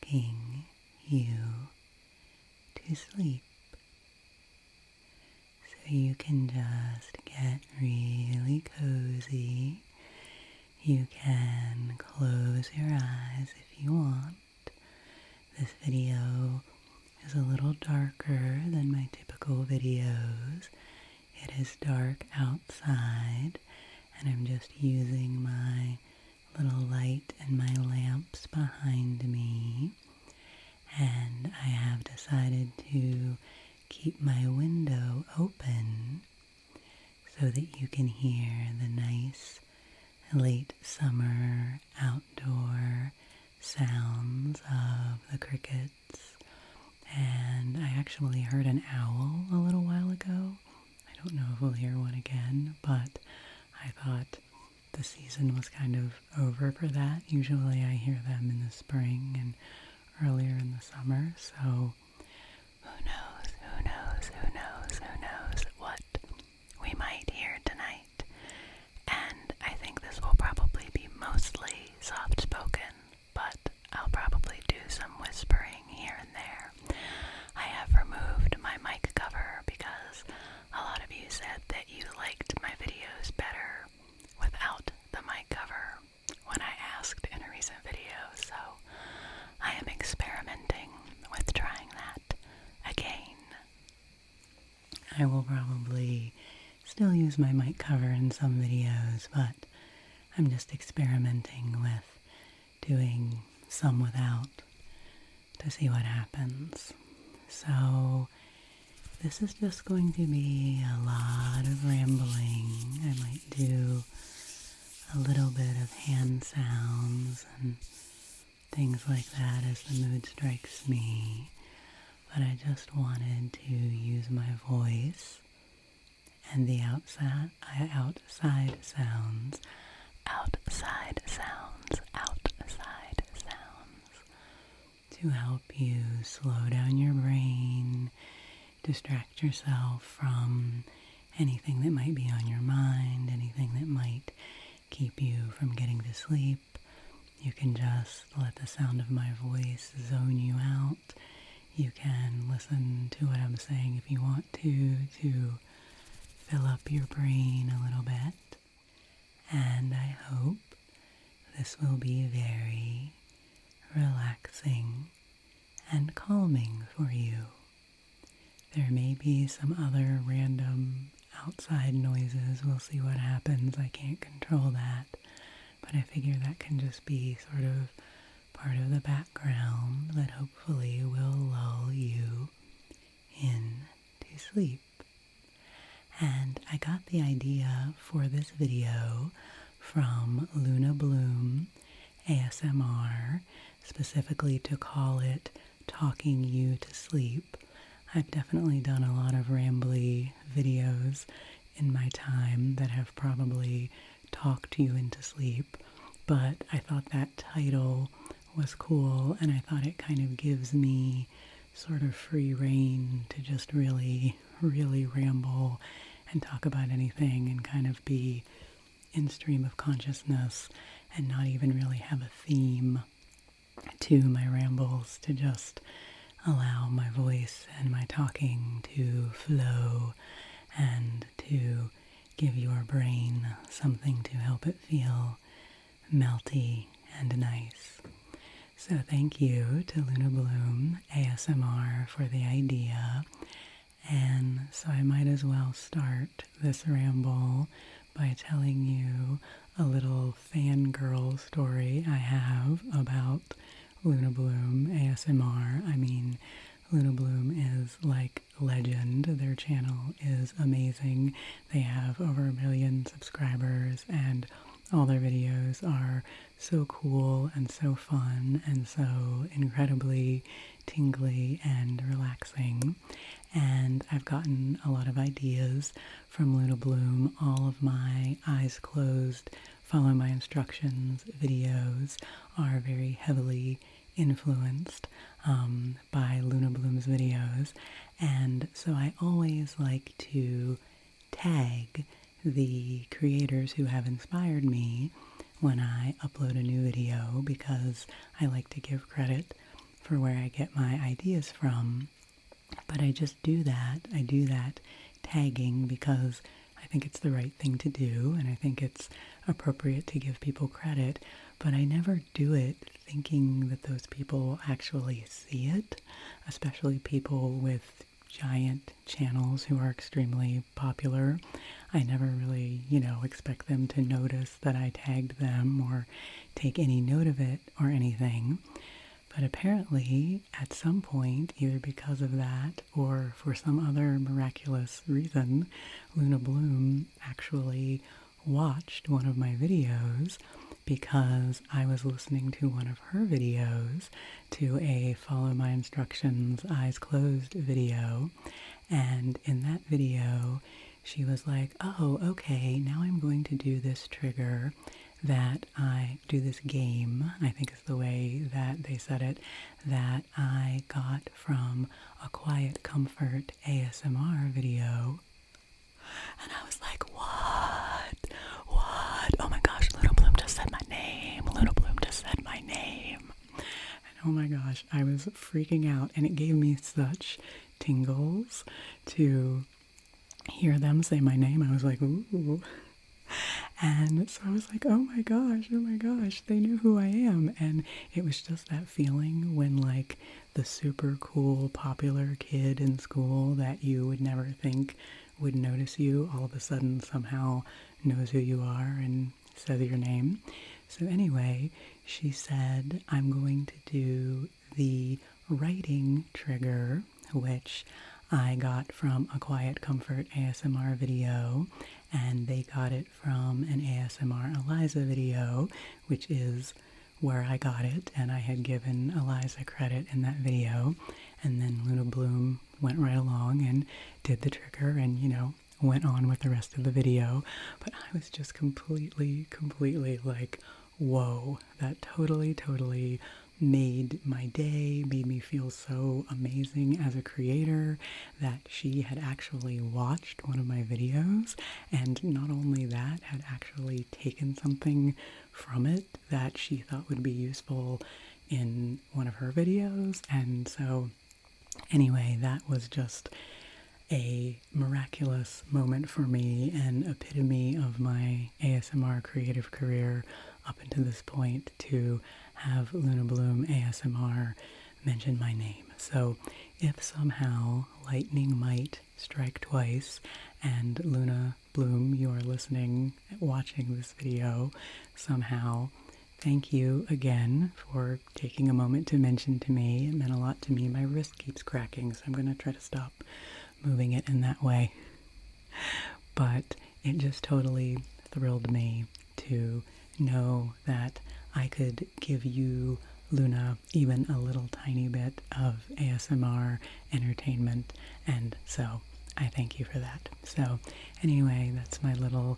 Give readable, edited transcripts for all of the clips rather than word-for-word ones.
rocking you to sleep. So you can just get really cozy. You can close your eyes if you want. This video is a little darker than my typical videos. It is dark outside, and I'm just using my little light and my lamps behind me. And I have decided to keep my window open so that you can hear the nice late summer outdoor sounds of the crickets. And I actually heard an owl a little while ago. I don't know if we'll hear one again, but I thought the season was kind of over for that. Usually I hear them in the spring and earlier in the summer, so who knows what we might hear tonight. And I think this will probably be mostly soft-spoken, but I'll probably do some whispering here and there. I have removed my mic cover because a lot of you said that you liked my videos better without the mic cover when I asked in a recent video, so I am experimenting with trying that again. I will probably still use my mic cover in some videos, but I'm just experimenting with doing some without to see what happens. So this is just going to be a lot of rambling. I might do a little bit of hand sounds and things like that as the mood strikes me. But I just wanted to use my voice and the outside sounds to help you slow down your brain, distract yourself from anything that might be on your mind, anything that might keep you from getting to sleep. You can just let the sound of my voice zone you out. You can listen to what I'm saying if you want to fill up your brain a little bit. And I hope this will be very relaxing and calming for you. There may be some other random outside noises. We'll see what happens. I can't control that. But I figure that can just be sort of part of the background that hopefully will lull you in to sleep. And I got the idea for this video from LunaBloomASMR, specifically to call it Talking You to Sleep. I've definitely done a lot of rambly videos in my time that have probably talked you into sleep, but I thought that title was cool, and I thought it kind of gives me sort of free rein to just really ramble and talk about anything and kind of be in stream of consciousness and not even really have a theme to my rambles, to just allow my voice and my talking to flow and to give your brain something to help it feel melty and nice. So thank you to LunaBloomASMR for the idea. And so I might as well start this ramble by telling you a little fangirl story I have about LunaBloomASMR. I mean, LunaBloom is like legend. Their channel is amazing. They have over 1 million subscribers, and all their videos are so cool and so fun and so incredibly tingly and relaxing. And I've gotten a lot of ideas from LunaBloom. All of my eyes closed, follow my instructions videos are very heavily influenced by LunaBloom's videos. And so I always like to tag the creators who have inspired me when I upload a new video, because I like to give credit for where I get my ideas from. But I just do that. I do that tagging because I think it's the right thing to do, and I think it's appropriate to give people credit, but I never do it thinking that those people actually see it, especially people with giant channels who are extremely popular. I never really, expect them to notice that I tagged them or take any note of it or anything. But apparently, at some point, either because of that or for some other miraculous reason, Luna Bloom actually watched one of my videos because I was listening to one of her videos, to a Follow My Instructions, Eyes Closed video. And in that video, she was like, oh, okay, now I'm going to do this trigger that I do, this game, I think is the way that they said it, that I got from a Quiet Comfort ASMR video. And I was like, what? Oh my gosh, Luna Bloom just said my name. Luna Bloom just said my name. And oh my gosh, I was freaking out, and it gave me such tingles to hear them say my name. I was like, ooh. And so I was like, oh my gosh, they knew who I am. And it was just that feeling when, like, the super cool, popular kid in school that you would never think would notice you all of a sudden somehow knows who you are and says your name. So anyway, she said, I'm going to do the writing trigger, which I got from a Quiet Comfort ASMR video, and they got it from an ASMR Eliza video, which is where I got it, and I had given Eliza credit in that video, and then Luna Bloom went right along and did the trigger and, went on with the rest of the video. But I was just completely like, whoa, that totally made my day, made me feel so amazing as a creator that she had actually watched one of my videos, and not only that, had actually taken something from it that she thought would be useful in one of her videos. And so anyway, that was just a miraculous moment for me, an epitome of my ASMR creative career up until this point, to have Luna Bloom ASMR mention my name. So if somehow lightning might strike twice and Luna Bloom, you are listening, watching this video somehow, thank you again for taking a moment to mention to me. It meant a lot to me. My wrist keeps cracking, so I'm going to try to stop moving it in that way. But it just totally thrilled me to know that I could give you, Luna, even a little tiny bit of ASMR entertainment, and so I thank you for that. So anyway, that's my little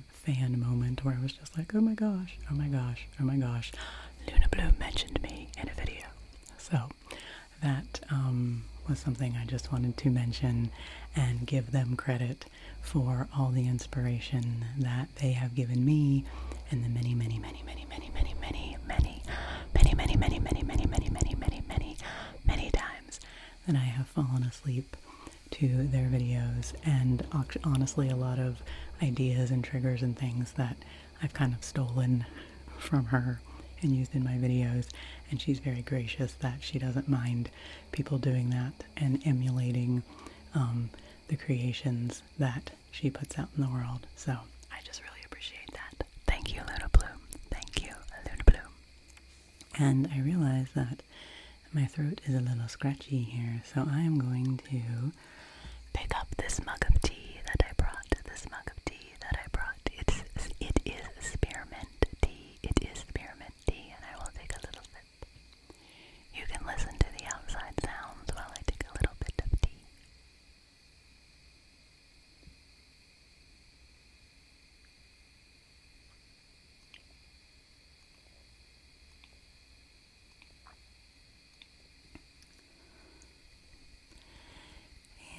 fan moment where I was just like, oh my gosh, Luna Bloom mentioned me in a video. So that was something I just wanted to mention and give them credit for all the inspiration that they have given me, and the many times that I have fallen asleep to their videos, and honestly a lot of ideas and triggers and things that I've kind of stolen from her and used in my videos, and she's very gracious that she doesn't mind people doing that and emulating the creations that she puts out in the world. So I just really appreciate that. Thank you, Luna Bloom. Thank you, Luna Bloom. And I realize that my throat is a little scratchy here, so I am going to pick up this mug of tea that I brought. It is spearmint tea. And I will take a little sip. You can listen to the outside sounds while I take a little bit of tea.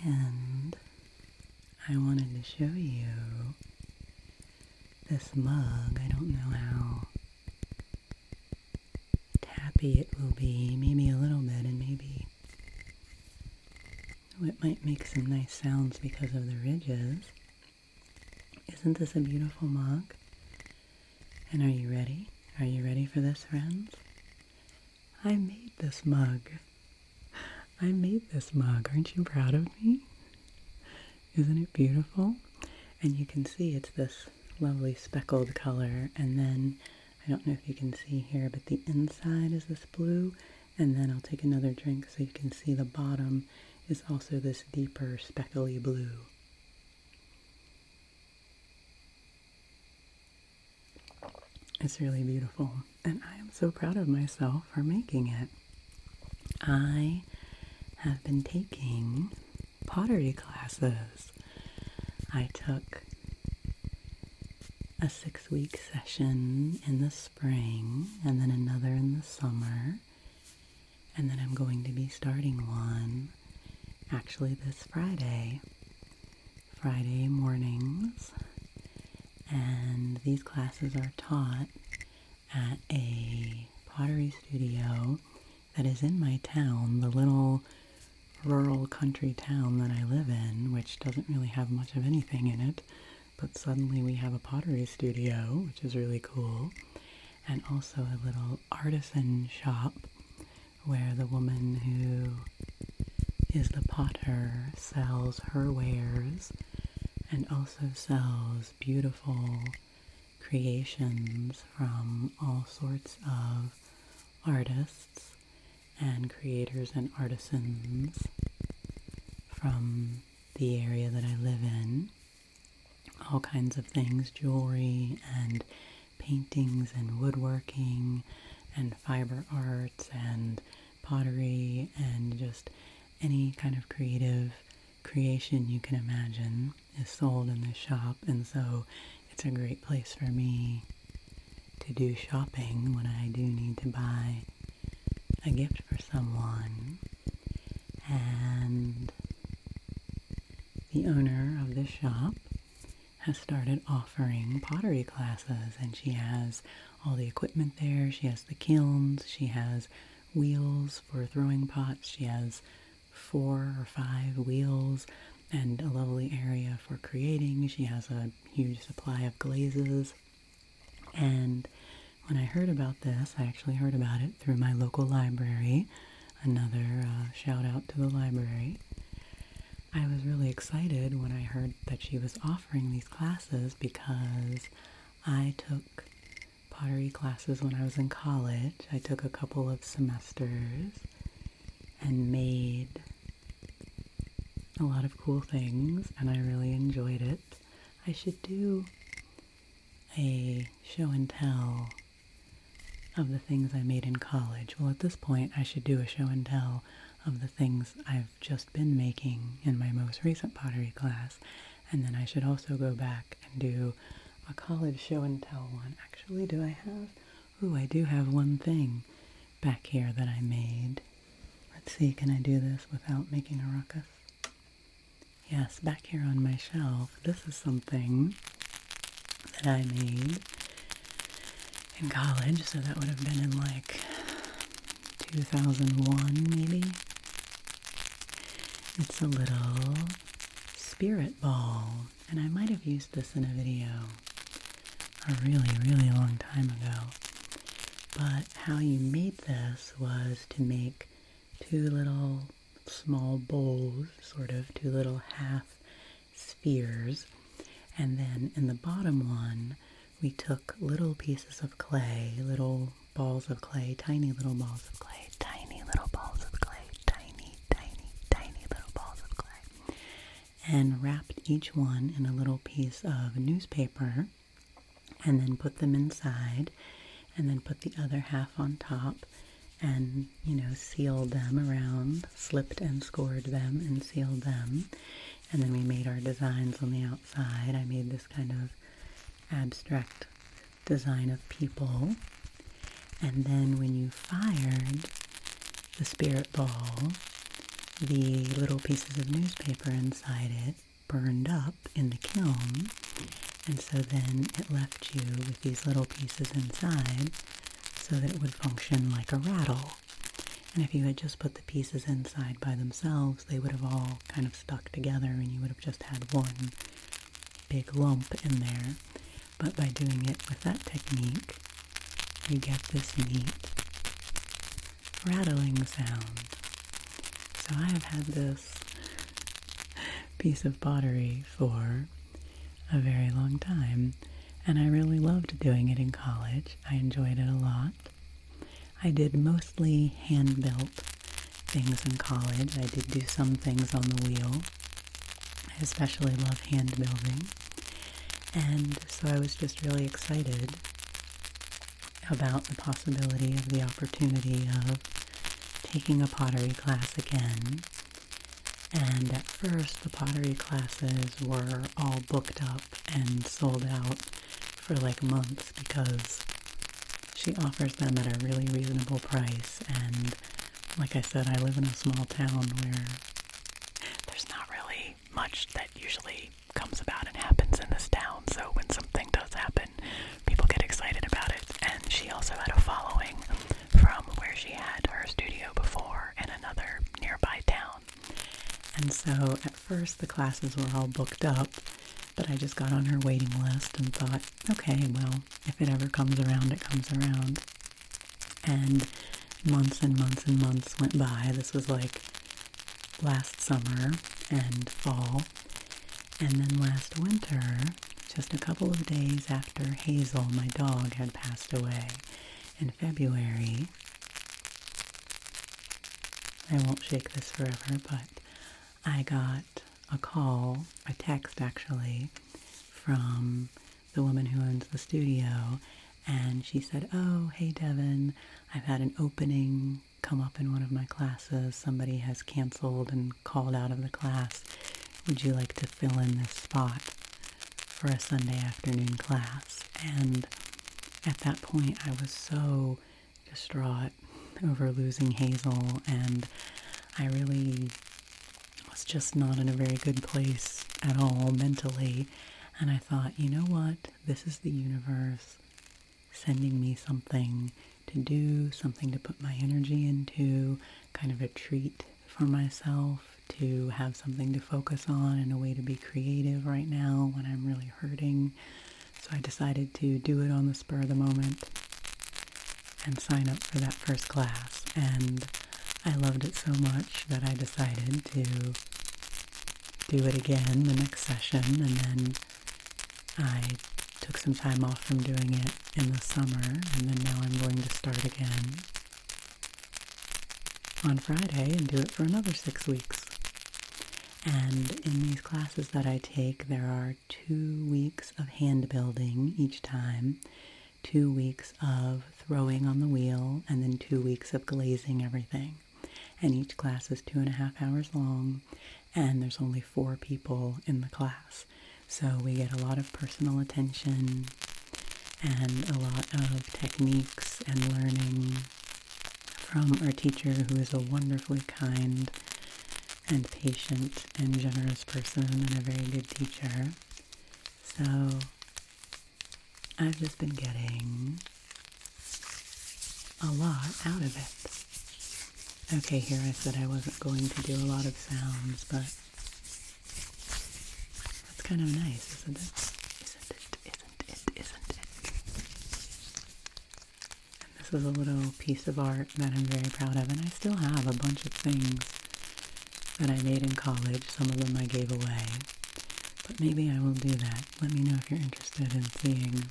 And I wanted to show you this mug. I don't know how choppy it will be, maybe a little bit, and maybe it might make some nice sounds because of the ridges. Isn't this a beautiful mug? And are you ready? Are you ready for this, friends? I made this mug. I made this mug. Aren't you proud of me? Isn't it beautiful? And you can see it's this lovely speckled color, and then I don't know if you can see here, but the inside is this blue, and then I'll take another drink so you can see the bottom is also this deeper speckly blue. It's really beautiful, and I am so proud of myself for making it. I have been taking pottery classes. I took a 6-week session in the spring, and then another in the summer, and then I'm going to be starting one actually this Friday mornings. And these classes are taught at a pottery studio that is in my town, the little rural country town that I live in, which doesn't really have much of anything in it, but suddenly we have a pottery studio, which is really cool, and also a little artisan shop where the woman who is the potter sells her wares and also sells beautiful creations from all sorts of artists and creators and artisans from the area that I live in. All kinds of things, jewelry and paintings and woodworking and fiber arts and pottery and just any kind of creative creation you can imagine is sold in this shop, and so it's a great place for me to do shopping when I do need to buy a gift for someone. And the owner of this shop has started offering pottery classes, and she has all the equipment there. She has the kilns, she has wheels for throwing pots, she has 4 or 5 wheels and a lovely area for creating. She has a huge supply of glazes. And when I heard about this, I actually heard about it through my local library. Another shout out to the library. I was really excited when I heard that she was offering these classes because I took pottery classes when I was in college. I took a couple of semesters and made a lot of cool things, and I really enjoyed it. I should do a show and tell of the things I made in college. Well, at this point, I should do a show and tell of the things I've just been making in my most recent pottery class, and then I should also go back and do a college show and tell one. Actually, do I have? Ooh, I do have one thing back here that I made. Let's see, can I do this without making a ruckus? Yes, back here on my shelf, this is something that I made in college, so that would have been in like 2001 maybe. It's a little spirit ball, and I might have used this in a video a really, really long time ago. But how you made this was to make 2 little small bowls, sort of 2 little half spheres, and then in the bottom one we took little pieces of clay, little balls of clay, tiny little balls of clay, tiny little balls of clay, tiny, tiny, tiny little balls of clay, and wrapped each one in a little piece of newspaper, and then put them inside, and then put the other half on top, and, sealed them around, slipped and scored them and sealed them. And then we made our designs on the outside. I made this kind of abstract design of people. And then when you fired the spirit ball, the little pieces of newspaper inside it burned up in the kiln. And so then it left you with these little pieces inside so that it would function like a rattle. And if you had just put the pieces inside by themselves, they would have all kind of stuck together and you would have just had one big lump in there. But by doing it with that technique, you get this neat rattling sound. So I have had this piece of pottery for a very long time, and I really loved doing it in college. I enjoyed it a lot. I did mostly hand-built things in college. I did do some things on the wheel. I especially love hand building. And so I was just really excited about the possibility of the opportunity of taking a pottery class again. And at first the pottery classes were all booked up and sold out for like months because she offers them at a really reasonable price. And like I said, I live in a small town where there's not really much that usually comes about and happens in this town. So when something does happen, people get excited about it. And she also had a following from where she had her studio before in another nearby town. And so at first the classes were all booked up, but I just got on her waiting list and thought, okay, well, if it ever comes around, it comes around. And months and months and months went by. This was like last summer and fall. And then last winter, just a couple of days after Hazel, my dog, had passed away in February. I won't shake this forever, but I got a text actually, from the woman who owns the studio, and she said, "Oh, hey Devan, I've had an opening come up in one of my classes. Somebody has canceled and called out of the class. Would you like to fill in this spot for a Sunday afternoon class?" And at that point, I was so distraught over losing Hazel, and I really was just not in a very good place at all mentally. And I thought, you know what? This is the universe sending me something to do, something to put my energy into, kind of a treat for myself, to have something to focus on and a way to be creative right now when I'm really hurting. So I decided to do it on the spur of the moment and sign up for that first class. And I loved it so much that I decided to do it again the next session, and then I took some time off from doing it in the summer, and then now I'm going to start again on Friday and do it for another 6 weeks. And in these classes that I take, there are 2 weeks of hand building each time, 2 weeks of throwing on the wheel, and then 2 weeks of glazing everything. And each class is 2.5 hours long, and there's only 4 people in the class. So we get a lot of personal attention and a lot of techniques and learning from our teacher, who is a wonderfully kind and patient and generous person and a very good teacher. So I've just been getting a lot out of it. Okay, here I said I wasn't going to do a lot of sounds, but that's kind of nice, isn't it? Isn't it? And this is a little piece of art that I'm very proud of, and I still have a bunch of things that I made in college. Some of them I gave away, but maybe I will do that. Let me know if you're interested in seeing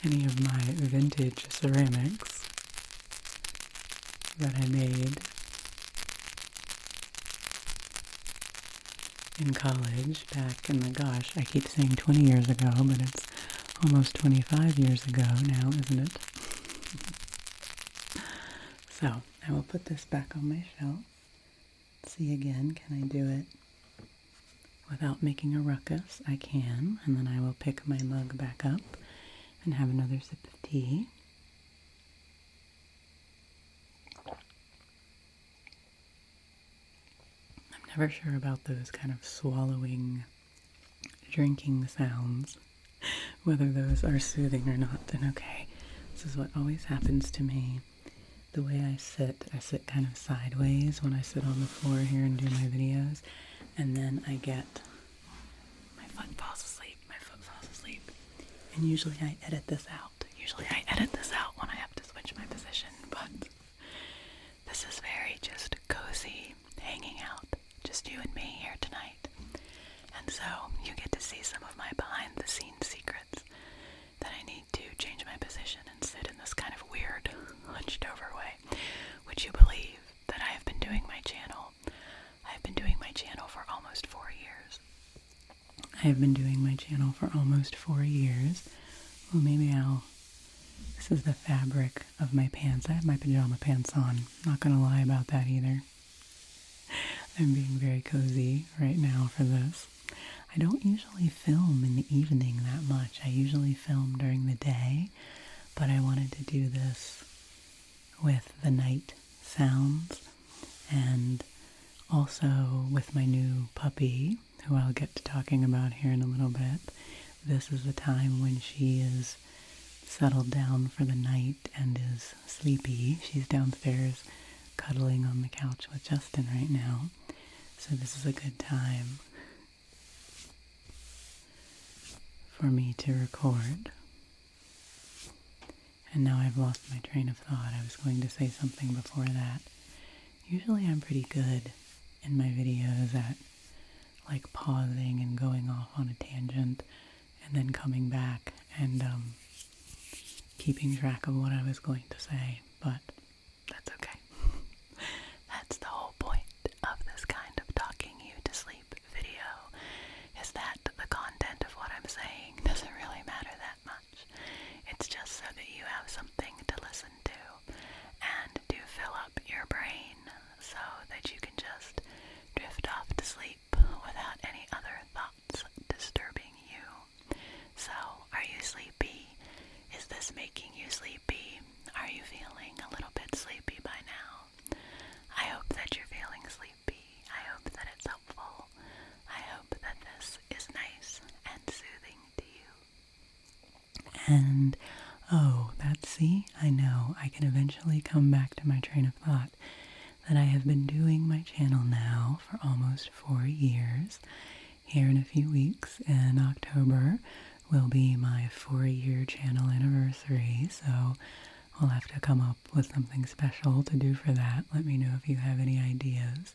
any of my vintage ceramics that I made in college back in gosh, I keep saying 20 years ago, but it's almost 25 years ago now, isn't it? So, I will put this back on my shelf. See again, can I do it without making a ruckus? I can, and then I will pick my mug back up and have another sip of tea. I'm never sure about those kind of swallowing, drinking sounds, whether those are soothing or not. And okay, This is what always happens to me. The way I sit kind of sideways when I sit on the floor here and do my videos, and then my foot falls asleep, and usually I edit this out. When I have to switch my position, but this is very just cozy, hanging out, just you and me here tonight. And so you get to see some of my behind the scenes secrets that I need to change my position and sit in this kind of weird, hunched over way. Would you believe that I have been doing my channel? I have been doing my channel for almost 4 years. Well, maybe this is the fabric of my pants. I have my pajama pants on. Not gonna lie about that either. I'm being very cozy right now for this. I don't usually film in the evening that much. I usually film during the day, but I wanted to do this with the night sounds, and also with my new puppy, who I'll get to talking about here in a little bit. This is the time when she is settled down for the night and is sleepy. She's downstairs cuddling on the couch with Justin right now, so this is a good time for me to record. And now I've lost my train of thought. I was going to say something before that. Usually I'm pretty good in my videos at like pausing and going off on a tangent and then coming back and keeping track of what I was going to say, but that's okay. That's the whole point of this kind of talking you to sleep video, is that the content of what I'm saying doesn't really matter that much. It's just so that you have something to listen to and to fill up your brain so that you can just drift off to sleep without any other thoughts disturbing you. So, are you sleepy? Is this making you sleepy? Are you feeling a little bit sleepy by now? I hope that you're feeling sleepy. I hope that it's helpful. I hope that this is nice and soothing to you. And, I know, I can eventually come back to my train of thought, that I have been doing my channel now for almost 4 years. Here in a few weeks, in October, will be my 4-year channel anniversary, so I'll have to come up with something special to do for that. Let me know if you have any ideas.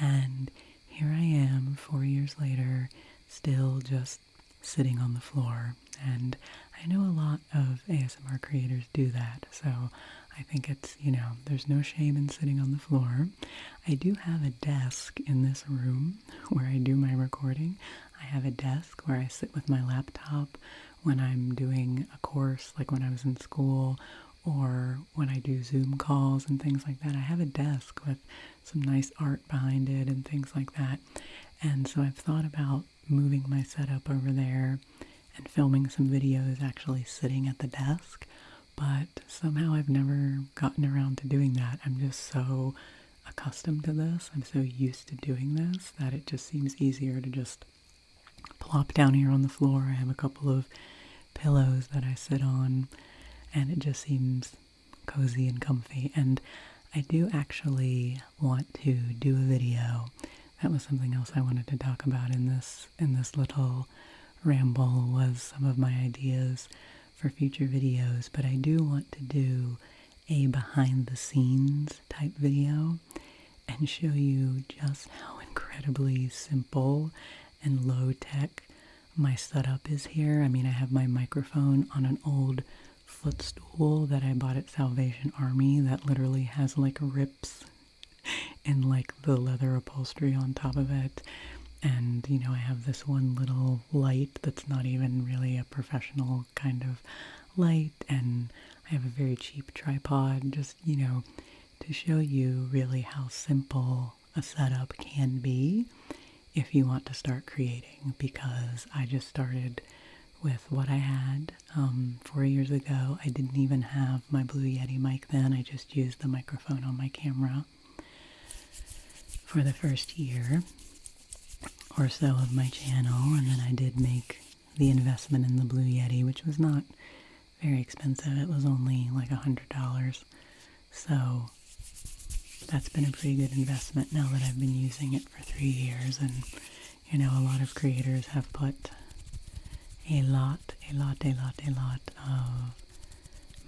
And here I am, 4 years later, still just sitting on the floor. And I know a lot of ASMR creators do that, so I think it's, there's no shame in sitting on the floor. I do have a desk in this room where I do my recording. I have a desk where I sit with my laptop when I'm doing a course, like when I was in school, or when I do Zoom calls and things like that. I have a desk with some nice art behind it and things like that. And so I've thought about moving my setup over there and filming some videos actually sitting at the desk, but somehow I've never gotten around to doing that. I'm just so accustomed to this. I'm so used to doing this that it just seems easier to just plop down here on the floor. I have a couple of pillows that I sit on, and it just seems cozy and comfy. And I do actually want to do a video. That was something else I wanted to talk about in this little ramble, was some of my ideas for future videos. But I do want to do a behind the scenes type video and show you just how incredibly simple and low tech my setup is here. I mean, I have my microphone on an old footstool that I bought at Salvation Army that literally has like rips in like the leather upholstery on top of it. And, I have this one little light that's not even really a professional kind of light. And I have a very cheap tripod, just, to show you really how simple a setup can be if you want to start creating, because I just started with what I had 4 years ago. I didn't even have my Blue Yeti mic then. I just used the microphone on my camera for the first year or so of my channel, and then I did make the investment in the Blue Yeti, which was not very expensive. It was only like $100. So that's been a pretty good investment now that I've been using it for 3 years. And, you know, a lot of creators have put a lot of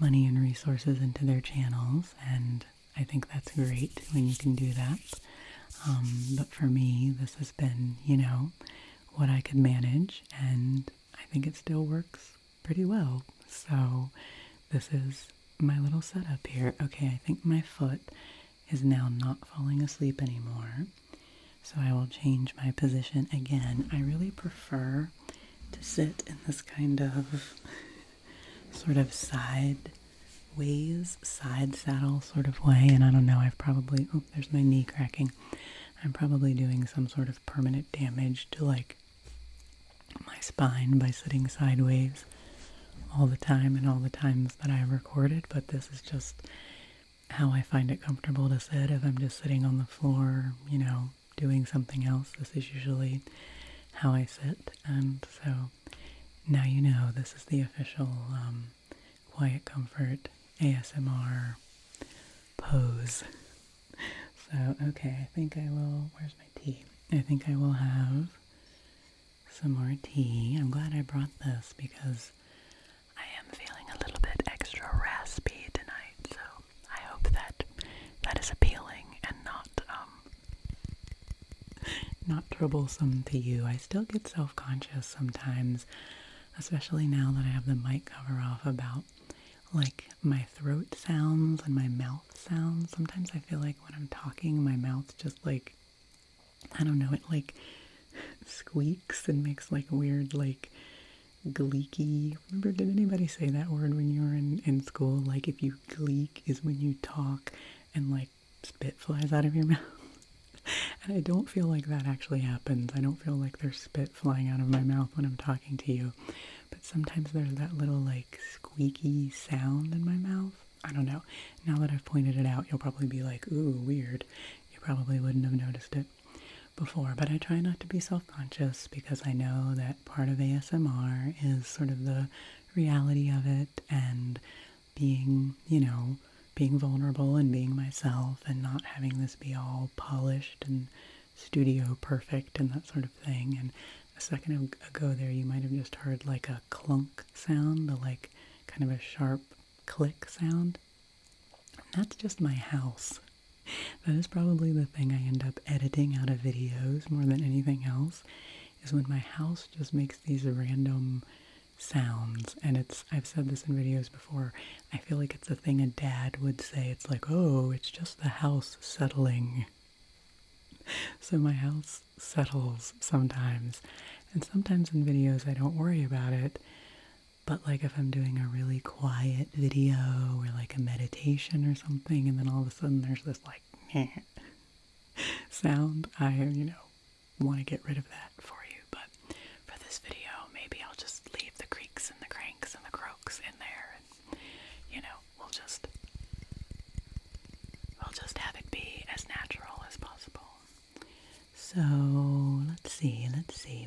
money and resources into their channels, and I think that's great when you can do that. But for me, this has been, you know, what I could manage, and I think it still works pretty well. So this is my little setup here. Okay, I think my foot is now not falling asleep anymore, so I will change my position again. I really prefer to sit in this kind of sort of sideways, side saddle sort of way, and I don't know, I've probably, oh, there's my knee cracking. I'm probably doing some sort of permanent damage to like my spine by sitting sideways all the time and all the times that I recorded, but this is just how I find it comfortable to sit. If I'm just sitting on the floor, you know, doing something else, this is usually how I sit. And so now you know this is the official Quiet Comfort ASMR pose. So, okay, I think I will, where's my tea? I think I will have some more tea. I'm glad I brought this because I am feeling a little bit extra raspy tonight, so I hope that that is appealing and not troublesome to you. I still get self-conscious sometimes, especially now that I have the mic cover off, about like my throat sounds and my mouth sounds. Sometimes I feel like when I'm talking, my mouth just like, I don't know, it like squeaks and makes like weird like gleeky. Remember, did anybody say that word when you were in school? Like if you gleek is when you talk and like spit flies out of your mouth. And I don't feel like that actually happens. I don't feel like there's spit flying out of my mouth when I'm talking to you. But sometimes there's that little like squeaky sound in my mouth. I don't know. Now that I've pointed it out, you'll probably be like, ooh, weird. You probably wouldn't have noticed it before. But I try not to be self-conscious because I know that part of ASMR is sort of the reality of it and being, you know, being vulnerable and being myself and not having this be all polished and studio perfect and that sort of thing. And a second ago there, you might have just heard like a clunk sound, a like kind of a sharp click sound. That's just my house. That is probably the thing I end up editing out of videos more than anything else, is when my house just makes these random sounds. And it's, I've said this in videos before, I feel like it's a thing a dad would say. It's like, oh, it's just the house settling. So my house settles sometimes. And sometimes in videos I don't worry about it. But like if I'm doing a really quiet video or like a meditation or something, and then all of a sudden there's this like sound, I, you know, want to get rid of that for you. But for this video, maybe I'll just leave the creaks and the cranks and the croaks in there, and you know, we'll just have it be as natural as possible. So let's see,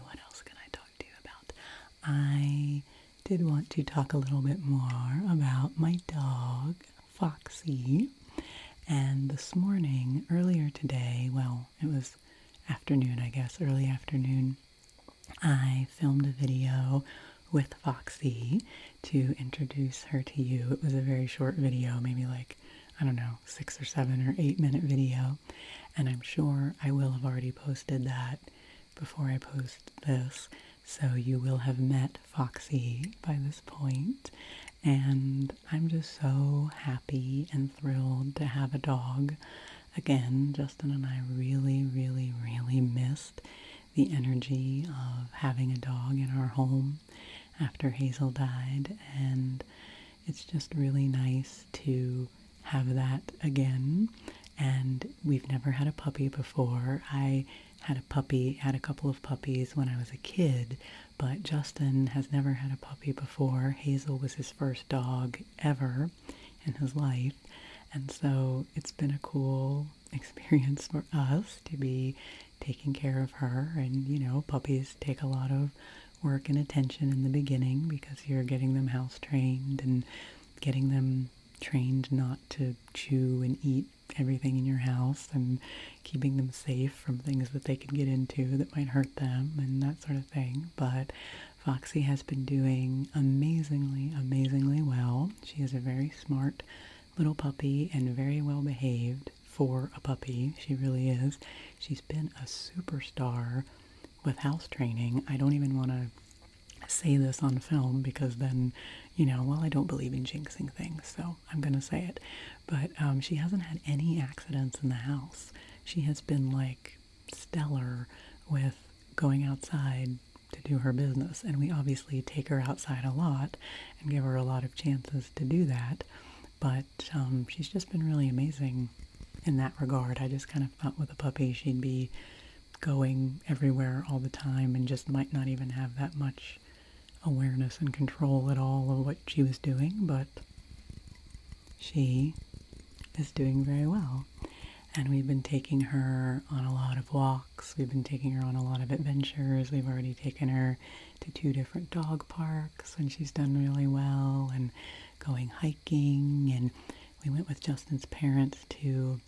what else can I talk to you about? I did want to talk a little bit more about my dog, Foxy. And this morning, earlier today, well, it was afternoon, I guess, early afternoon, I filmed a video with Foxy to introduce her to you. It was a very short video, maybe like, I don't know, 6 or 7 or 8 minute video. And I'm sure I will have already posted that before I post this. So you will have met Foxy by this point. And I'm just so happy and thrilled to have a dog. Again, Justin and I really, really, really missed the energy of having a dog in our home after Hazel died. And it's just really nice to have that again. And we've never had a puppy before. I had a couple of puppies when I was a kid, but Justin has never had a puppy before. Hazel was his first dog ever in his life, and so it's been a cool experience for us to be taking care of her. And you know, puppies take a lot of work and attention in the beginning because you're getting them house trained and getting them trained not to chew and eat everything in your house and keeping them safe from things that they could get into that might hurt them and that sort of thing. But Foxy has been doing amazingly well. She is a very smart little puppy and very well behaved for a puppy. She really is. She's been a superstar with house training. I don't even want to say this on film because then, well, I don't believe in jinxing things, so I'm going to say it. But she hasn't had any accidents in the house. She has been like stellar with going outside to do her business, and we obviously take her outside a lot and give her a lot of chances to do that, but she's just been really amazing in that regard. I just kind of thought with a puppy she'd be going everywhere all the time and just might not even have that much awareness and control at all of what she was doing, but she is doing very well. And we've been taking her on a lot of walks. We've been taking her on a lot of adventures. We've already taken her to 2 different dog parks, and she's done really well, and going hiking. And we went with Justin's parents to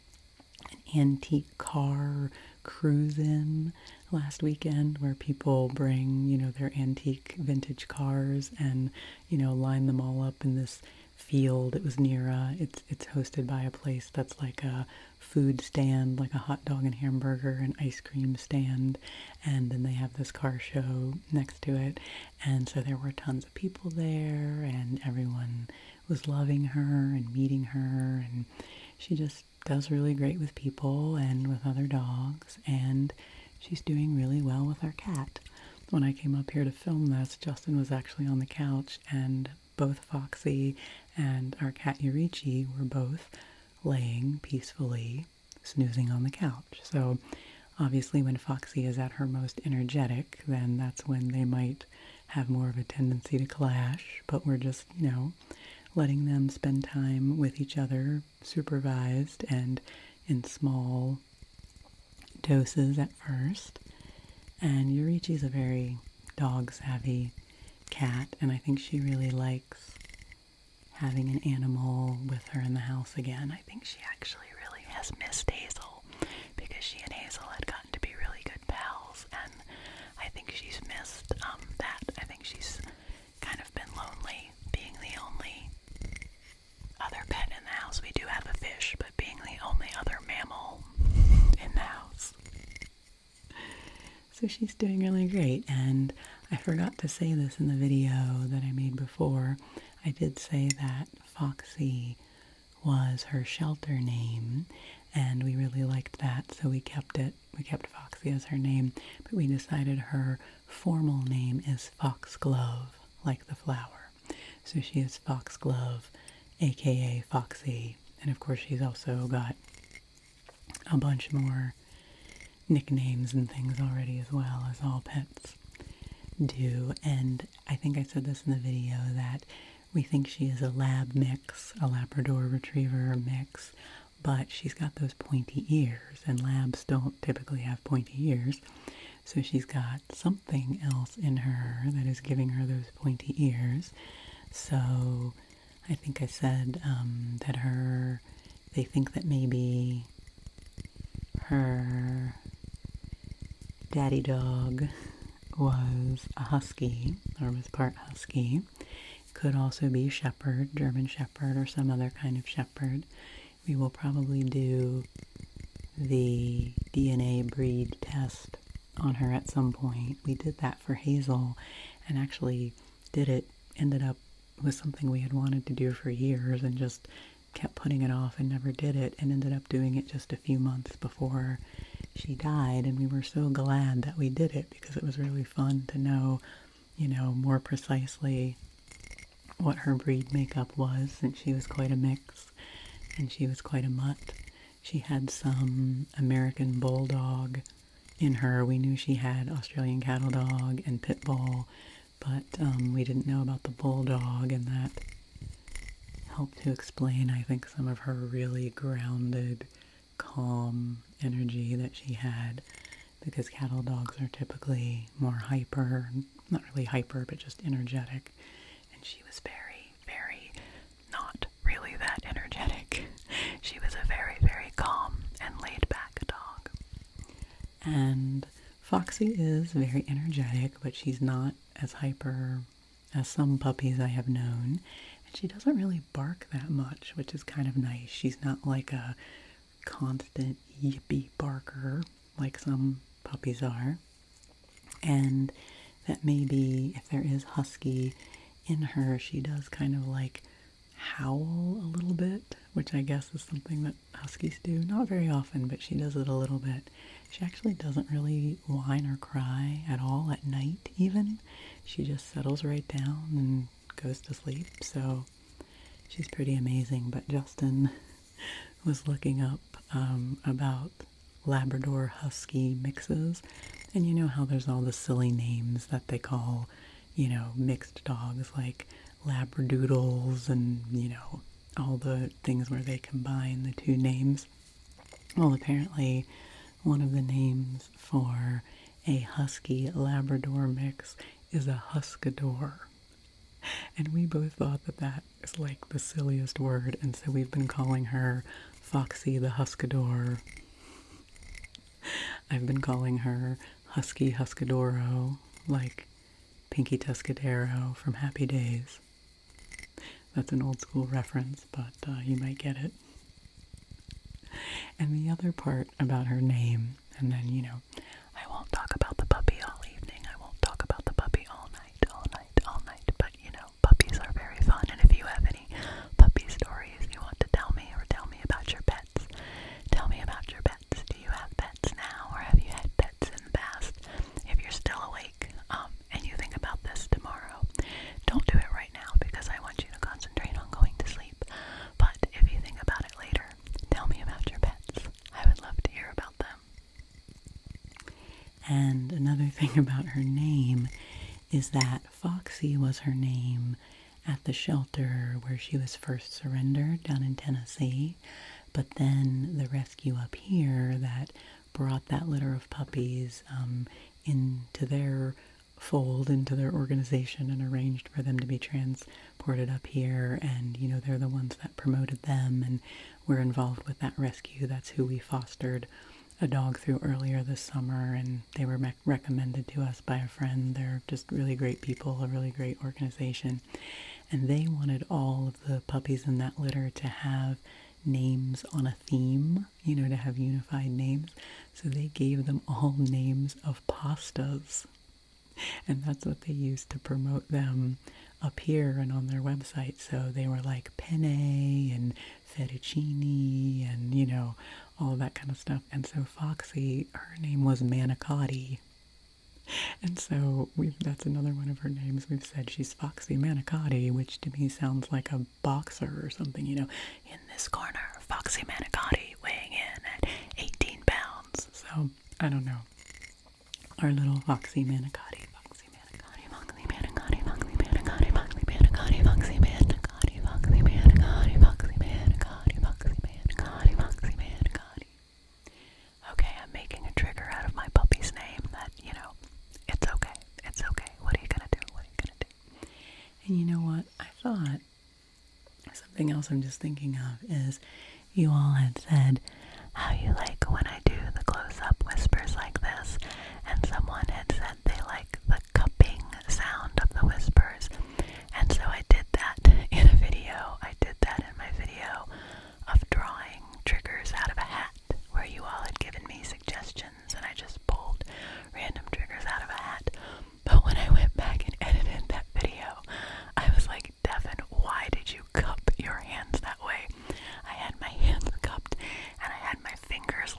an antique car cruise-in last weekend where people bring, their antique vintage cars and, line them all up in this field. It was near, it's hosted by a place that's like a food stand, like a hot dog and hamburger and ice cream stand, and then they have this car show next to it, and so there were tons of people there, and everyone was loving her and meeting her, and she just does really great with people and with other dogs, and she's doing really well with our cat. When I came up here to film this, Justin was actually on the couch, and both Foxy and our cat Yurichi were both laying peacefully, snoozing on the couch. So obviously when Foxy is at her most energetic, then that's when they might have more of a tendency to clash, but we're just, letting them spend time with each other, supervised and in small doses at first. And Yurichi's a very dog-savvy cat, and I think she really likes having an animal with her in the house again. I think she actually really has missed Hazel because she and Hazel had gotten to be really good pals, and I think she's missed that. I think she's kind of been lonely being the only other pet in the house. We do have a fish, but being the only other mammal in the house. So she's doing really great, and I forgot to say this in the video that I made before. I did say that Foxy was her shelter name, and we really liked that, so we kept it. We kept Foxy as her name, but we decided her formal name is Foxglove, like the flower. So she is Foxglove, aka Foxy, and of course she's also got a bunch more nicknames and things already as well, as all pets do. And I think I said this in the video that we think she is a lab mix, a Labrador Retriever mix, but she's got those pointy ears, and labs don't typically have pointy ears, so she's got something else in her that is giving her those pointy ears. So I think I said that they think that maybe her daddy dog was a husky, or was part husky. Could also be shepherd, German shepherd, or some other kind of shepherd. We will probably do the DNA breed test on her at some point. We did that for Hazel, and actually ended up with something we had wanted to do for years and just kept putting it off and never did it, and ended up doing it just a few months before she died, and we were so glad that we did it because it was really fun to know, more precisely what her breed makeup was, since she was quite a mix and she was quite a mutt. She had some American Bulldog in her. We knew she had Australian Cattle Dog and Pit Bull, but we didn't know about the Bulldog, and that helped to explain, I think, some of her really grounded, calm energy that she had because cattle dogs are typically more hyper, not really hyper, but just energetic. And she was very, very not really that energetic. She was a very, very calm and laid back dog. And Foxy is very energetic, but she's not as hyper as some puppies I have known. And she doesn't really bark that much, which is kind of nice. She's not like a constant yippy barker like some puppies are. And that maybe if there is husky in her, she does kind of like howl a little bit, which I guess is something that huskies do. Not very often, but she does it a little bit. She actually doesn't really whine or cry at all at night even. She just settles right down and goes to sleep. So she's pretty amazing. But Justin was looking up about Labrador Husky mixes. And you know how there's all the silly names that they call, you know, mixed dogs, like Labradoodles and, you know, all the things where they combine the two names. Well, apparently one of the names for a Husky Labrador mix is a Huskador. And we both thought that that is like the silliest word, and so we've been calling her Foxy the Huskador. I've been calling her Husky Huskadoro, like Pinky Tuscadero from Happy Days. That's an old school reference, but you might get it. And the other part about her name, and then, you know, I won't talk about the puppy all evening. I won't talk about the puppy all night, all night, all night. But, you know, puppies are very fun. And if you have any puppy stories you want to tell me, or tell me about your pets, tell me about your pets. Do you have pets now, or have you had pets in the past? If you're still awake, and you think about this tomorrow, don't do it right now because I want you to concentrate on going to sleep. But if you think about it later, tell me about your pets. I would love to hear about them. And another thing about her name is that Foxy was her name at the shelter where she was first surrendered down in Tennessee. But then the rescue up here that brought that litter of puppies into their fold, into their organization, and arranged for them to be transported up here. And, you know, they're the ones that promoted them and were involved with that rescue. That's who we fostered a dog through earlier this summer, and they were recommended to us by a friend. They're just really great people, a really great organization. And they wanted all of the puppies in that litter to have names on a theme, you know, to have unified names. So they gave them all names of pastas. And that's what they used to promote them up here and on their website. So they were like penne and fettuccine and, you know, all of that kind of stuff. And so Foxy, her name was Manicotti. And so that's another one of her names. We've said she's Foxy Manicotti, which to me sounds like a boxer or something, you know. In this corner, Foxy Manicotti weighing in at 18 pounds. So, I don't know. Our little Foxy Manicotti. Foxy Manicotti, Foxy Manicotti, Foxy Manicotti, Foxy Manicotti, Foxy Manicotti, Foxy Manicotti, Foxy Manicotti, Foxy Manicotti, Foxy Manicotti. Okay, I'm making a trigger out of my puppy's name that, you know, it's okay. It's okay. What are you gonna do? What are you gonna do? And you know what? I thought something else I'm just thinking of is you all had said how you like when I do the close-up whispers like this, and someone had said they like the cupping sound of the whispers, and so I did that in a video. I did that in my video of drawing triggers out of a hat, where you all had given me suggestions, and I just pulled random triggers out of a hat. But when I went back and edited that video, I was like, Devan, why did you cup your hands that way? I had my hands cupped, and I had my fingers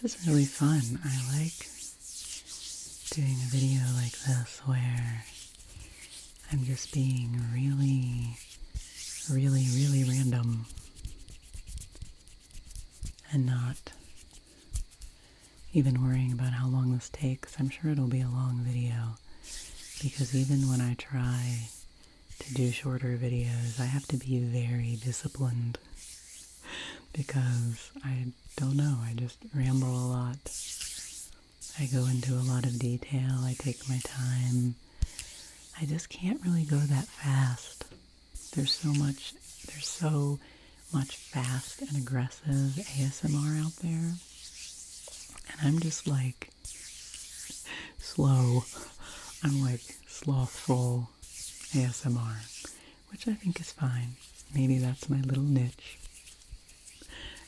this is really fun. I like doing a video like this where I'm just being really, really, really random and not even worrying about how long this takes. I'm sure it'll be a long video because even when I try to do shorter videos, I have to be very disciplined because I don't know, I just ramble a lot. I go into a lot of detail, I take my time. I just can't really go that fast. There's so much fast and aggressive ASMR out there. And I'm just like slow. I'm like slothful ASMR, which I think is fine. Maybe that's my little niche.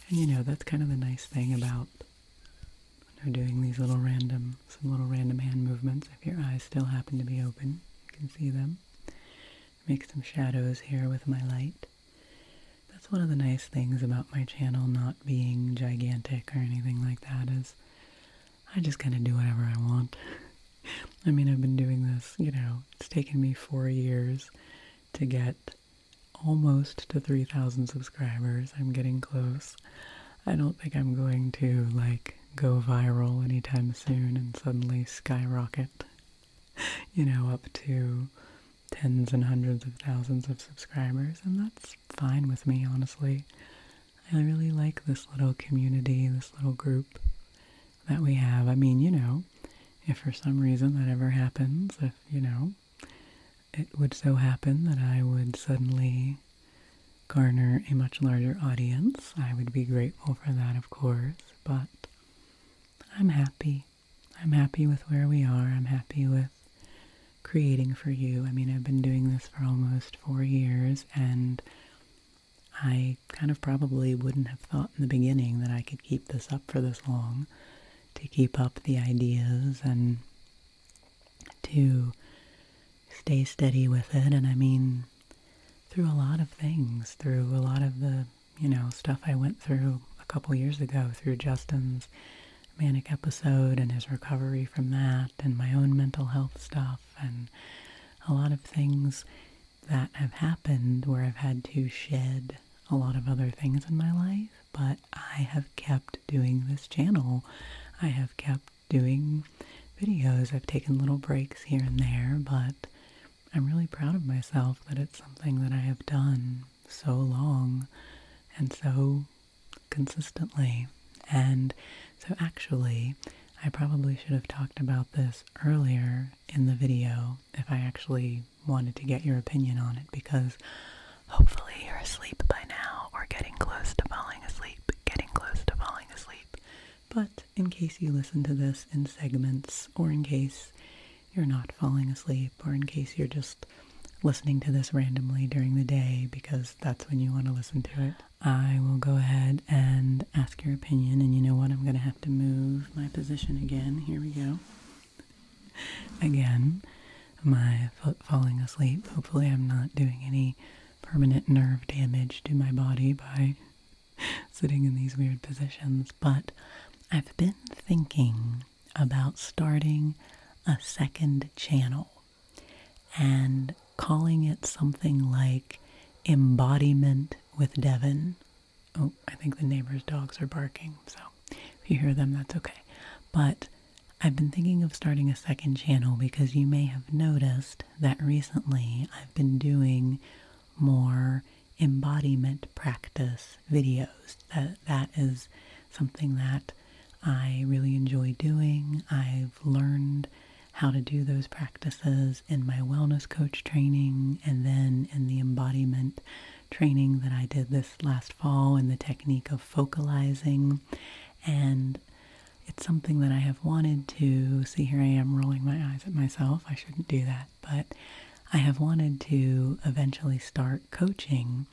And you know, that's kind of the nice thing about doing these some little random hand movements. If your eyes still happen to be open, you can see them. Make some shadows here with my light. That's one of the nice things about my channel not being gigantic or anything like that is I just kind of do whatever I want. I mean, I've been doing this, it's taken me 4 years to get almost to 3,000 subscribers. I'm getting close. I don't think I'm going to, go viral anytime soon and suddenly skyrocket, up to tens and hundreds of thousands of subscribers, and that's fine with me, honestly. I really like this little community, this little group that we have. I mean, if for some reason that ever happens, if, it would so happen that I would suddenly garner a much larger audience, I would be grateful for that, of course, but I'm happy. I'm happy with where we are. I'm happy with creating for you. I mean, I've been doing this for almost 4 years, and I kind of probably wouldn't have thought in the beginning that I could keep this up for this long, to keep up the ideas and to stay steady with it. And I mean, through a lot of things, through a lot of the, stuff I went through a couple years ago, through Justin's manic episode and his recovery from that, and my own mental health stuff, and a lot of things that have happened where I've had to shed a lot of other things in my life, but I have kept doing this channel. I have kept doing videos. I've taken little breaks here and there, but I'm really proud of myself that it's something that I have done so long and so consistently. And so actually, I probably should have talked about this earlier in the video if I actually wanted to get your opinion on it, because hopefully you're asleep by now or getting close to falling asleep. But in case you listen to this in segments, or in case you're not falling asleep, or in case you're just listening to this randomly during the day because that's when you want to listen to it, I will go ahead and ask your opinion. And you know what? I'm going to have to move my position again. Here we go. Again, my foot falling asleep. Hopefully I'm not doing any permanent nerve damage to my body by sitting in these weird positions. But I've been thinking about starting a second channel and calling it something like Embodiment with Devan. Oh, I think the neighbor's dogs are barking, so if you hear them, that's okay. But I've been thinking of starting a second channel because you may have noticed that recently I've been doing more embodiment practice videos. That is something that I really enjoy doing. I've learned how to do those practices in my wellness coach training, and then in the embodiment training that I did this last fall in the technique of focalizing. And it's something that I have wanted to see. Here I am rolling my eyes at myself. I shouldn't do that, but I have wanted to eventually start coaching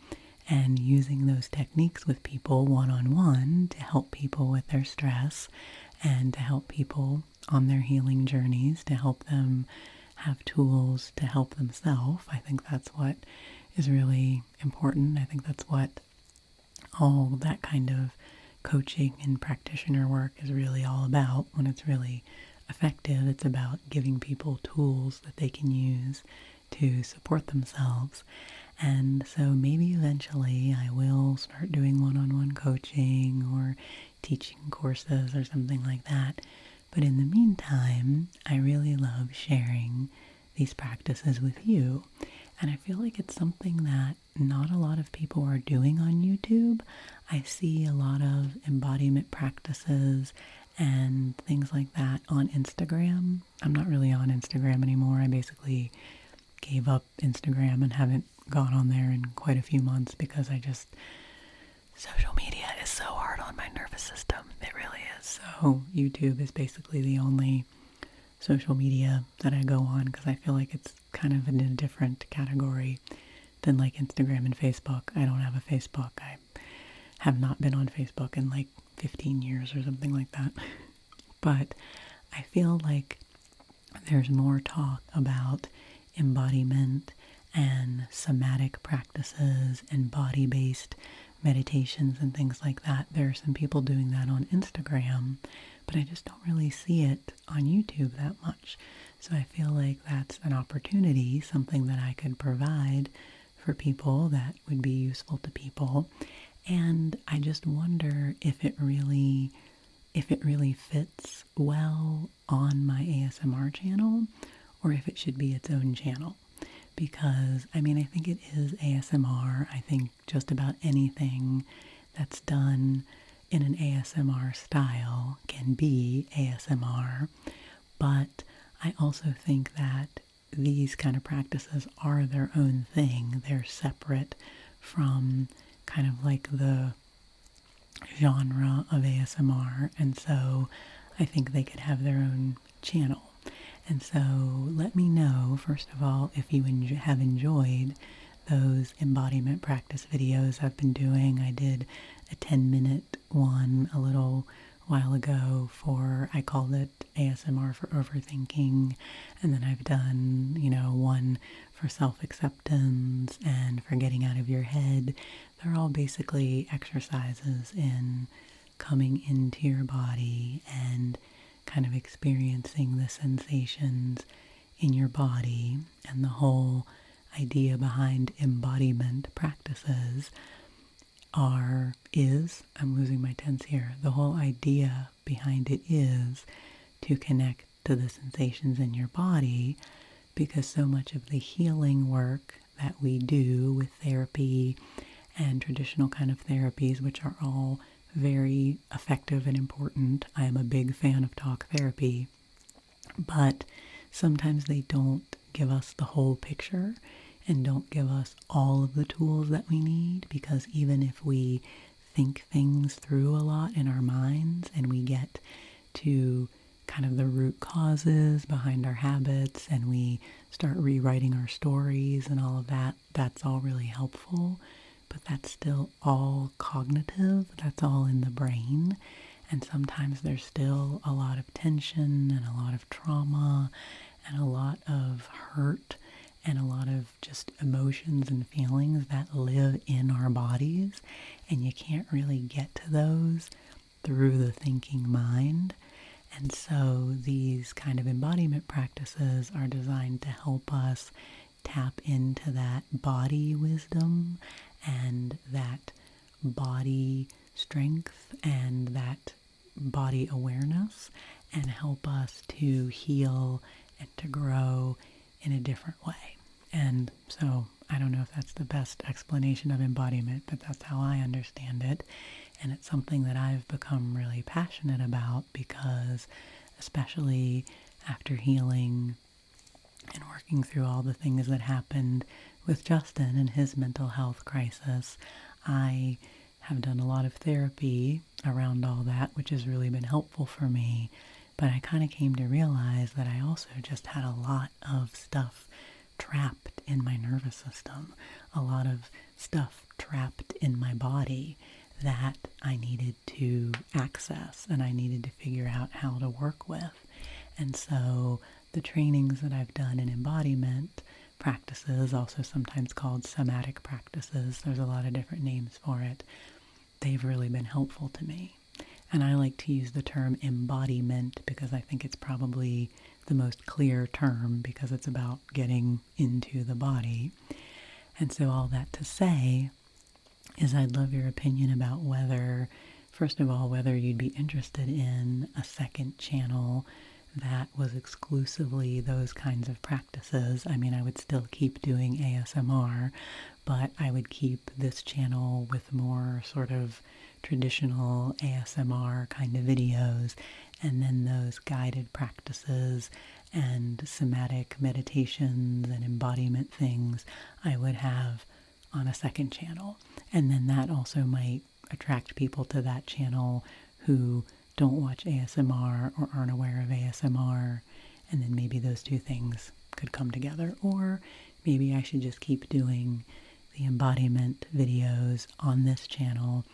and using those techniques with people one-on-one to help people with their stress and to help people on their healing journeys, to help them have tools to help themselves. I think that's what is really important. I think that's what all that kind of coaching and practitioner work is really all about. When it's really effective, it's about giving people tools that they can use to support themselves. And so maybe eventually I will start doing one-on-one coaching or teaching courses or something like that. But in the meantime, I really love sharing these practices with you. And I feel like it's something that not a lot of people are doing on YouTube. I see a lot of embodiment practices and things like that on Instagram. I'm not really on Instagram anymore. I basically gave up Instagram and haven't gone on there in quite a few months because social media is so hard on my nervous system. It really is. So YouTube is basically the only social media that I go on because I feel like it's kind of in a different category than like Instagram and Facebook. I don't have a Facebook. I have not been on Facebook in like 15 years or something like that. But I feel like there's more talk about embodiment and somatic practices and body-based meditations and things like that. There are some people doing that on Instagram, but I just don't really see it on YouTube that much. So I feel like that's an opportunity, something that I could provide for people that would be useful to people. And I just wonder if it really fits well on my ASMR channel or if it should be its own channel. Because, I mean, I think it is ASMR. I think just about anything that's done in an ASMR style can be ASMR. But I also think that these kind of practices are their own thing. They're separate from kind of like the genre of ASMR. And so I think they could have their own channel. And so let me know, first of all, if you have enjoyed those embodiment practice videos I've been doing. I did a 10-minute one a little while ago I called it ASMR for overthinking. And then I've done, one for self-acceptance and for getting out of your head. They're all basically exercises in coming into your body and kind of experiencing the sensations in your body. And the whole idea behind embodiment practices I'm losing my tense here. The whole idea behind it is to connect to the sensations in your body, because so much of the healing work that we do with therapy and traditional kind of therapies, which are all very effective and important. I am a big fan of talk therapy, but sometimes they don't give us the whole picture and don't give us all of the tools that we need, because even if we think things through a lot in our minds and we get to kind of the root causes behind our habits and we start rewriting our stories and all of that, that's all really helpful. But that's still all cognitive. That's all in the brain. And sometimes there's still a lot of tension and a lot of trauma and a lot of hurt and a lot of just emotions and feelings that live in our bodies. And you can't really get to those through the thinking mind. And so these kind of embodiment practices are designed to help us tap into that body wisdom and that body strength and that body awareness, and help us to heal and to grow in a different way. And so I don't know if that's the best explanation of embodiment, but that's how I understand it. And it's something that I've become really passionate about because, especially after healing and working through all the things that happened with Justin and his mental health crisis, I have done a lot of therapy around all that, which has really been helpful for me. But I kind of came to realize that I also just had a lot of stuff trapped in my nervous system, a lot of stuff trapped in my body that I needed to access and I needed to figure out how to work with. And so the trainings that I've done in embodiment practices, also sometimes called somatic practices, there's a lot of different names for it, they've really been helpful to me. And I like to use the term embodiment because I think it's probably the most clear term because it's about getting into the body. And so all that to say is I'd love your opinion about whether, first of all, whether you'd be interested in a second channel that was exclusively those kinds of practices. I mean, I would still keep doing ASMR, but I would keep this channel with more sort of traditional ASMR kind of videos, and then those guided practices and somatic meditations and embodiment things I would have on a second channel. And then that also might attract people to that channel who don't watch ASMR or aren't aware of ASMR, and then maybe those two things could come together. Or maybe I should just keep doing the embodiment videos on this channel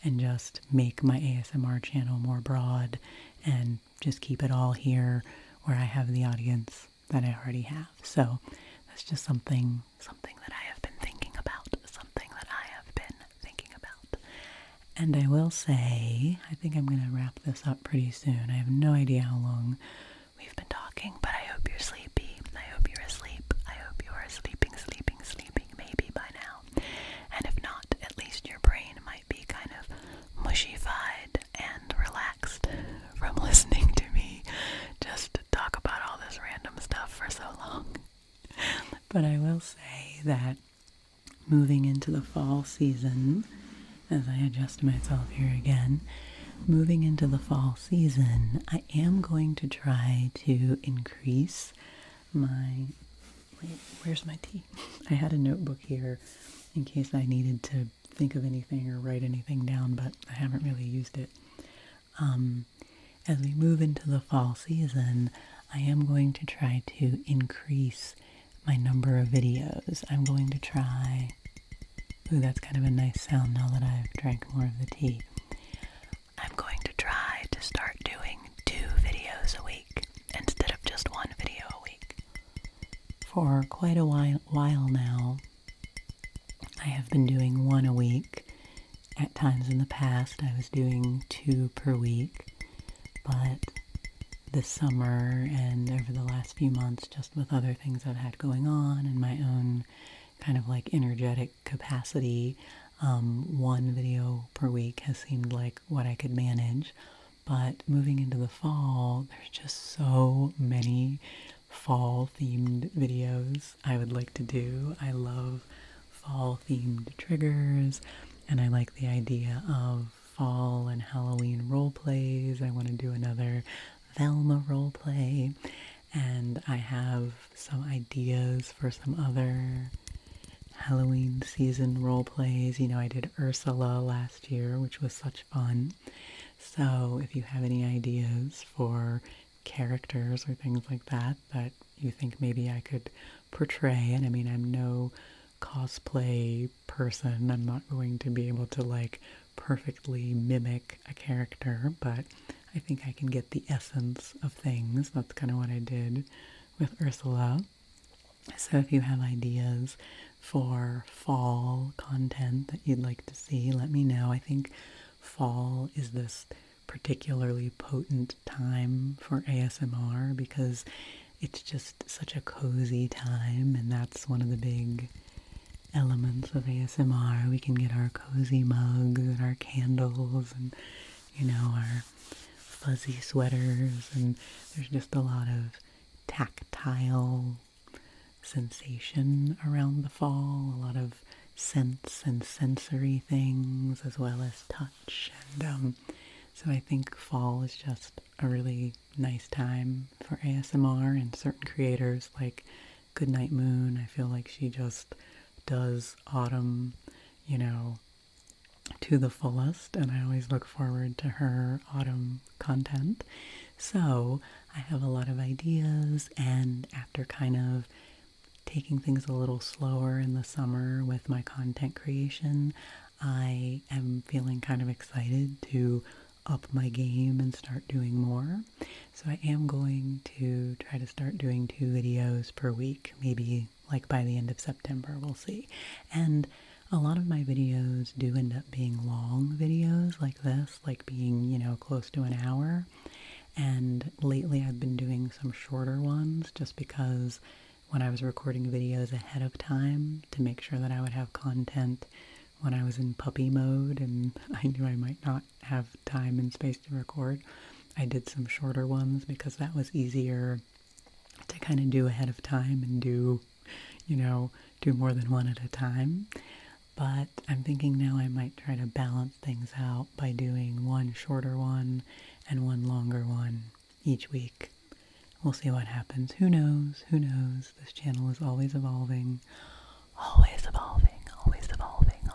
and just make my ASMR channel more broad and just keep it all here where I have the audience that I already have. So that's just something that I have been thinking about, And I will say, I think I'm going to wrap this up pretty soon. I have no idea how long we've been talking, but I hope you're sleepy. I hope you're asleep. I hope you are sleeping maybe by now. And if not, at least your brain might be kind of mushy-fied and relaxed from listening to me just talk about all this random stuff for so long. But I will say that moving into the fall season, as I adjust myself here again, moving into the fall season, I am going to try to increase my... Wait, where's my tea? I had a notebook here in case I needed to think of anything or write anything down, but I haven't really used it. As we move into the fall season, I am going to try to increase my number of videos. I'm going to try... Ooh, that's kind of a nice sound now that I've drank more of the tea. I'm going to try to start doing 2 videos a week instead of just 1 video a week. For quite a while now, I have been doing 1 a week. At times in the past, I was doing 2 per week, but this summer and over the last few months, just with other things I've had going on and my own kind of like energetic capacity, 1 video per week has seemed like what I could manage. But moving into the fall, there's just so many fall themed videos I would like to do. I love fall themed triggers, and I like the idea of fall and Halloween role plays. I want to do another Velma role play, and I have some ideas for some other Halloween season role plays. You know, I did Ursula last year, which was such fun. So if you have any ideas for characters or things like that that you think maybe I could portray, and I mean, I'm no cosplay person. I'm not going to be able to like perfectly mimic a character, but I think I can get the essence of things. That's kind of what I did with Ursula. So if you have ideas for fall content that you'd like to see, let me know. I think fall is this particularly potent time for ASMR because it's just such a cozy time, and that's one of the big elements of ASMR. We can get our cozy mugs and our candles and, you know, our fuzzy sweaters, and there's just a lot of tactile sensation around the fall, a lot of scents and sensory things as well as touch, and so I think fall is just a really nice time for ASMR, and certain creators like Goodnight Moon, I feel like she just does autumn, you know, to the fullest, and I always look forward to her autumn content. So I have a lot of ideas, and after kind of taking things a little slower in the summer with my content creation, I am feeling kind of excited to up my game and start doing more. So I am going to try to start doing 2 videos per week, maybe like by the end of September, we'll see. And a lot of my videos do end up being long videos like this, like being, close to an hour. And lately I've been doing some shorter ones just because when I was recording videos ahead of time to make sure that I would have content when I was in puppy mode and I knew I might not have time and space to record, I did some shorter ones because that was easier to kind of do ahead of time and do more than one at a time. But I'm thinking now I might try to balance things out by doing one shorter one and one longer one each week. We'll see what happens. Who knows? Who knows? This channel is always evolving. Always evolving. Always evolving.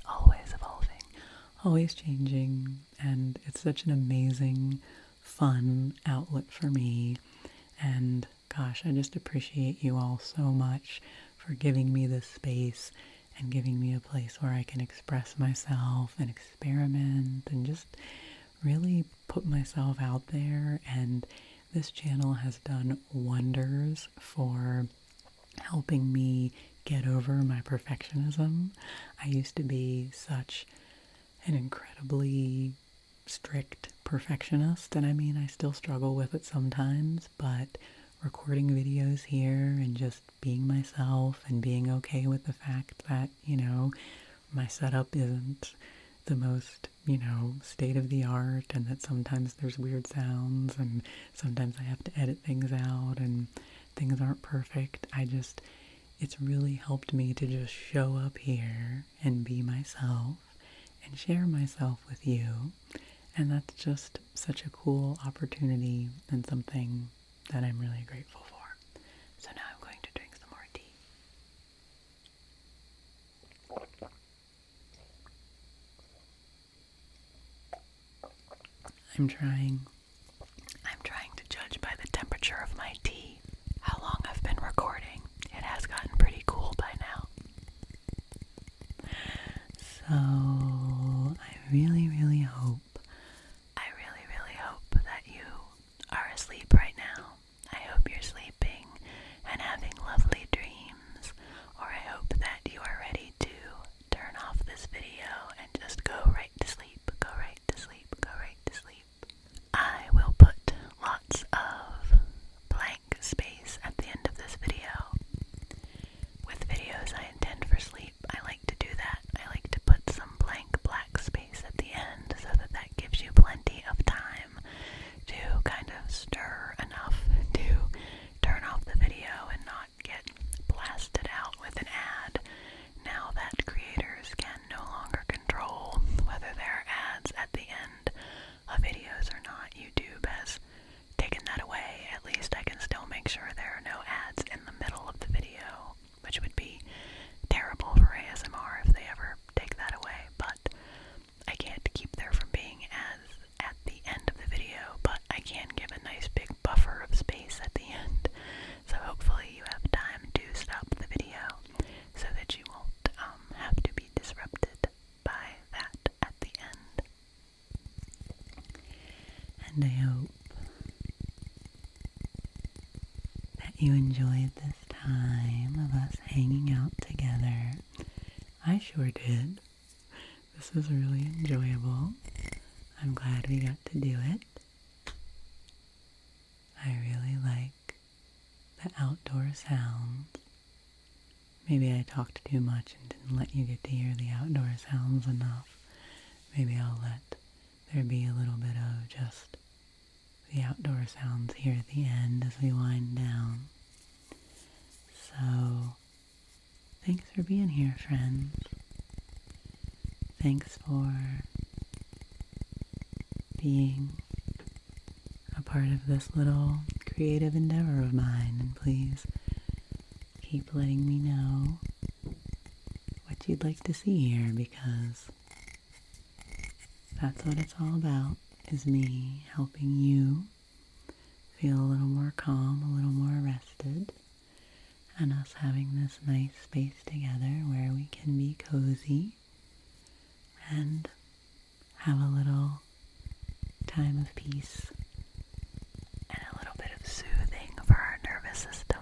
Always evolving. Always changing. And it's such an amazing, fun outlet for me. And gosh, I just appreciate you all so much for giving me this space and giving me a place where I can express myself and experiment and just really put myself out there. And this channel has done wonders for helping me get over my perfectionism. I used to be such an incredibly strict perfectionist, and I still struggle with it sometimes, but recording videos here and just being myself and being okay with the fact that, my setup isn't the most, state of the art, and that sometimes there's weird sounds and sometimes I have to edit things out and things aren't perfect. It's really helped me to just show up here and be myself and share myself with you. And that's just such a cool opportunity and something that I'm really grateful for. So now I'm going to drink some more tea. I'm trying to judge by the temperature of my tea how long I've been recording. It has gotten pretty cool by now. So I really, really hope that you are asleep right now. I hope you're sleeping and having lovely dreams, or I hope that you are ready to turn off this video and just go right to sleep, go right to sleep, go right to sleep. I will put lots of blank space at the end of this video. With videos I intend for sleep, I like to do that. I like to put some blank black space at the end so that gives you plenty of time to kind of stir enough to turn off the video and not get blasted out with an ad. Now that creators can no longer control whether there are ads at the end of videos or not, YouTube has taken that away. At least I can still make sure there are no ads in the middle of the video, which would be terrible for ASMR if they ever take that away. But I can't keep there from being ads at the end of the video, but I can give a nice big buffer of space at the end. So hopefully you have time to stop the video so that you won't have to be disrupted by that at the end. And I hope that you enjoyed this time of us hanging out together. I sure did. This was really enjoyable. I'm glad we got to do it. I really like the outdoor sounds. Maybe I talked too much and didn't let you get to hear the outdoor sounds enough. Maybe I'll let there be a little bit of just the outdoor sounds here at the end as we wind down. So, thanks for being here, friends. Thanks for being a part of this little creative endeavor of mine, and please keep letting me know what you'd like to see here, because that's what it's all about, is me helping you feel a little more calm, a little more rested, and us having this nice space together where we can be cozy and have a little time of peace and a little bit of soothing for our nervous system.